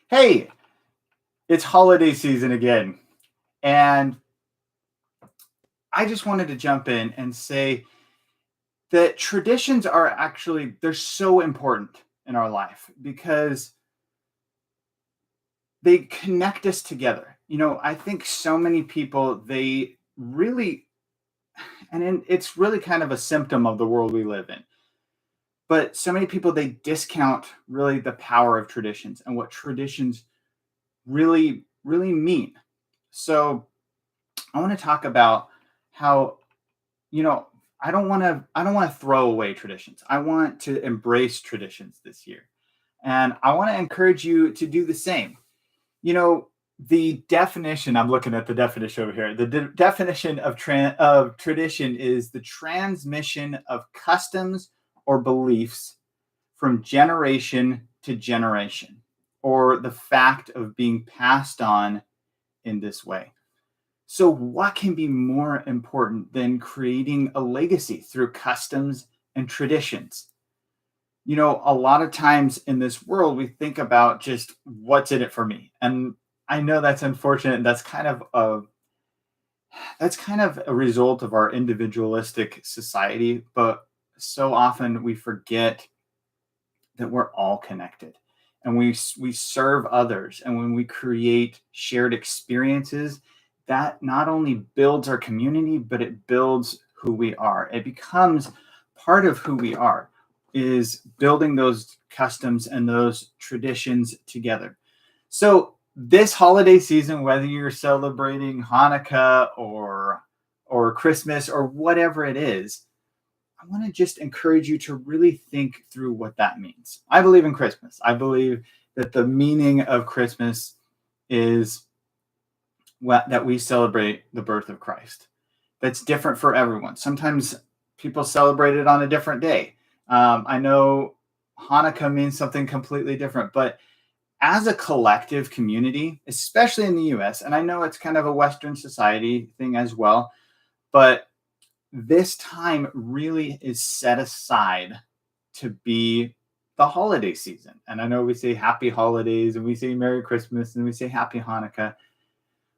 Hey, it's holiday season again. And I just wanted to jump in and say that traditions are actually they're so important in our life because they connect us together. I think so many people they really it's really kind of a symptom of the world we live in. But so many people they discount really the power of traditions and what traditions really mean. So, I want to talk about how you know I don't want to throw away traditions. I want to embrace traditions this year. And I want to encourage you to do the same. You know, the definition, I'm looking at the definition over here. The definition of tradition is the transmission of customs or beliefs from generation to generation, or the fact of being passed on in this way. So, what can be more important than creating a legacy through customs and traditions? A lot of times in this world, we think about just what's in it for me. And I know that's unfortunate. That's kind of a result of our individualistic society, but so often we forget that we're all connected and we serve others, and when we create shared experiences, that not only builds our community but it builds who we are. It becomes part of who we are, is building those customs and those traditions together. So this holiday season, whether you're celebrating Hanukkah or Christmas or whatever it is, I want to just encourage you to really think through what that means. I believe in Christmas. I believe that the meaning of Christmas is that we celebrate the birth of Christ. That's different for everyone. Sometimes people celebrate it on a different day. I know Hanukkah means something completely different, but as a collective community, especially in the US, and I know it's kind of a Western society thing as well, but this time really is set aside to be the holiday season. And I know we say happy holidays and we say Merry Christmas and we say happy Hanukkah,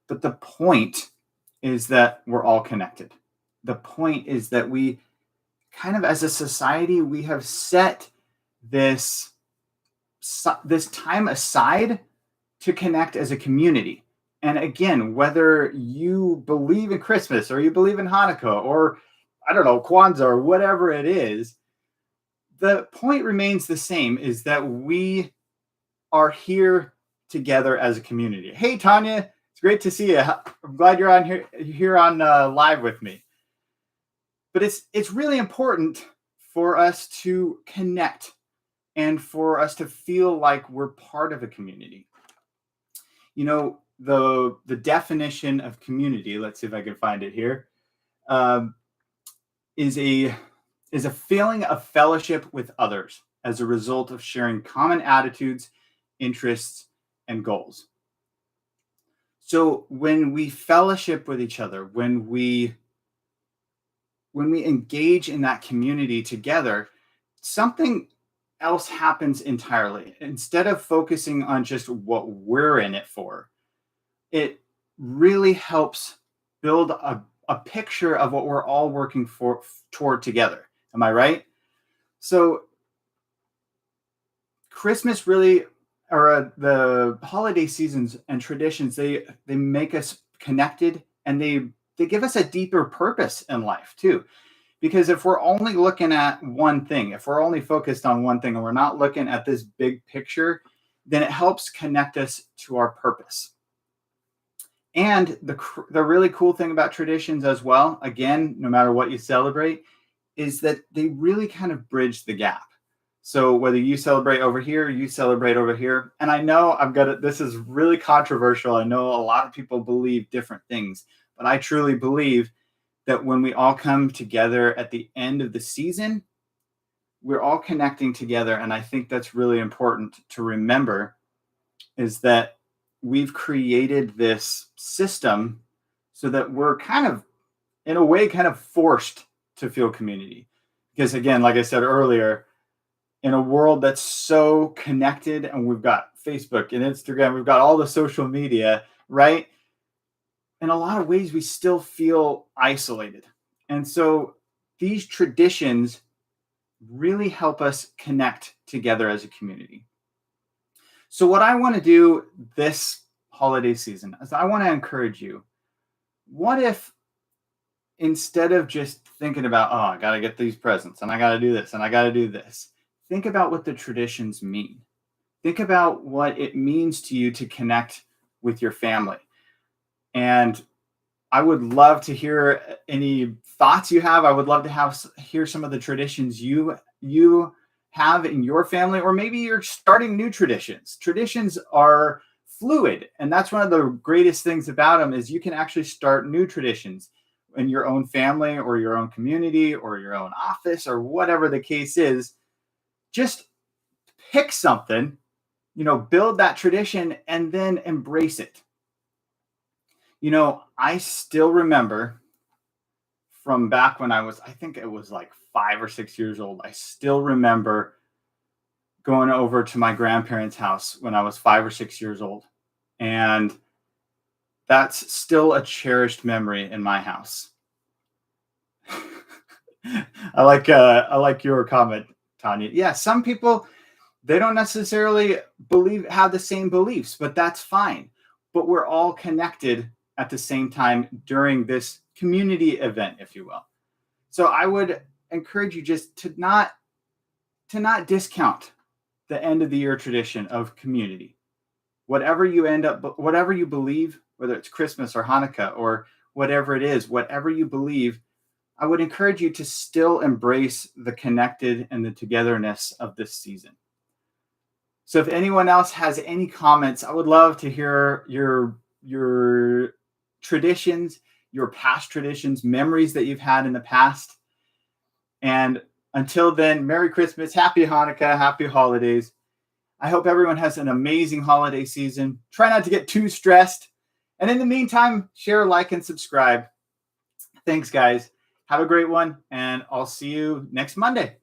but the point is that we're all connected. The point is that we kind of as a society, we have set this this time aside to connect as a community. And again, whether you believe in Christmas or you believe in Hanukkah or I don't know, Kwanzaa or whatever it is, the point remains the same, is that we are here together as a community. Hey, Tanya, it's great to see you. I'm glad you're on here on live with me. But it's really important for us to connect and for us to feel like we're part of a community. The definition of community, let's see if I can find it here, um, is a feeling of fellowship with others as a result of sharing common attitudes, interests, and goals. So when we fellowship with each other, when we engage in that community together, something else happens entirely. Instead of focusing on just what we're in it for, it really helps build a picture of what we're all working for toward together. Am I right? So Christmas really, or the holiday seasons and traditions, they make us connected, and they give us a deeper purpose in life too. Because if we're only looking at one thing, if we're only focused on one thing and we're not looking at this big picture, then it helps connect us to our purpose. And the really cool thing about traditions as well, again, no matter what you celebrate, is that they really kind of bridge the gap. So whether you celebrate over here, you celebrate over here. And I know this is really controversial. I know a lot of people believe different things, but I truly believe that when we all come together at the end of the season, we're all connecting together. And I think that's really important to remember, is that we've created this system so that we're kind of, in a way, kind of forced to feel community. Because again, like I said earlier, in a world that's so connected, and we've got Facebook and Instagram, we've got all the social media, right? In a lot of ways, we still feel isolated. And so these traditions really help us connect together as a community. So, what I want to do this holiday season is I want to encourage you. What if instead of just thinking about, oh, I got to get these presents and I got to do this and I got to do this, think about what the traditions mean. Think about what it means to you to connect with your family. And I would love to hear any thoughts you have. I would love to hear some of the traditions you have in your family, or maybe you're starting new traditions. Traditions are fluid, and that's one of the greatest things about them is you can actually start new traditions in your own family or your own community or your own office or whatever the case is. Just pick something, build that tradition and then embrace it. I still remember from back when I think it was like 5 or 6 years old. I still remember going over to my grandparents' house when I was 5 or 6 years old. And that's still a cherished memory in my house. I like your comment, Tanya. Yeah, some people, they don't necessarily have the same beliefs, but that's fine. But we're all connected at the same time during this community event, if you will. So I would encourage you just to not discount the end of the year tradition of community. Whatever you believe, whether it's Christmas or Hanukkah or whatever it is, whatever you believe, I would encourage you to still embrace the connected and the togetherness of this season. So if anyone else has any comments, I would love to hear your traditions, your past traditions, memories that you've had in the past. And until then, Merry Christmas, Happy Hanukkah, Happy Holidays. I hope everyone has an amazing holiday season. Try not to get too stressed. And in the meantime, share, like, and subscribe. Thanks, guys. Have a great one, and I'll see you next Monday.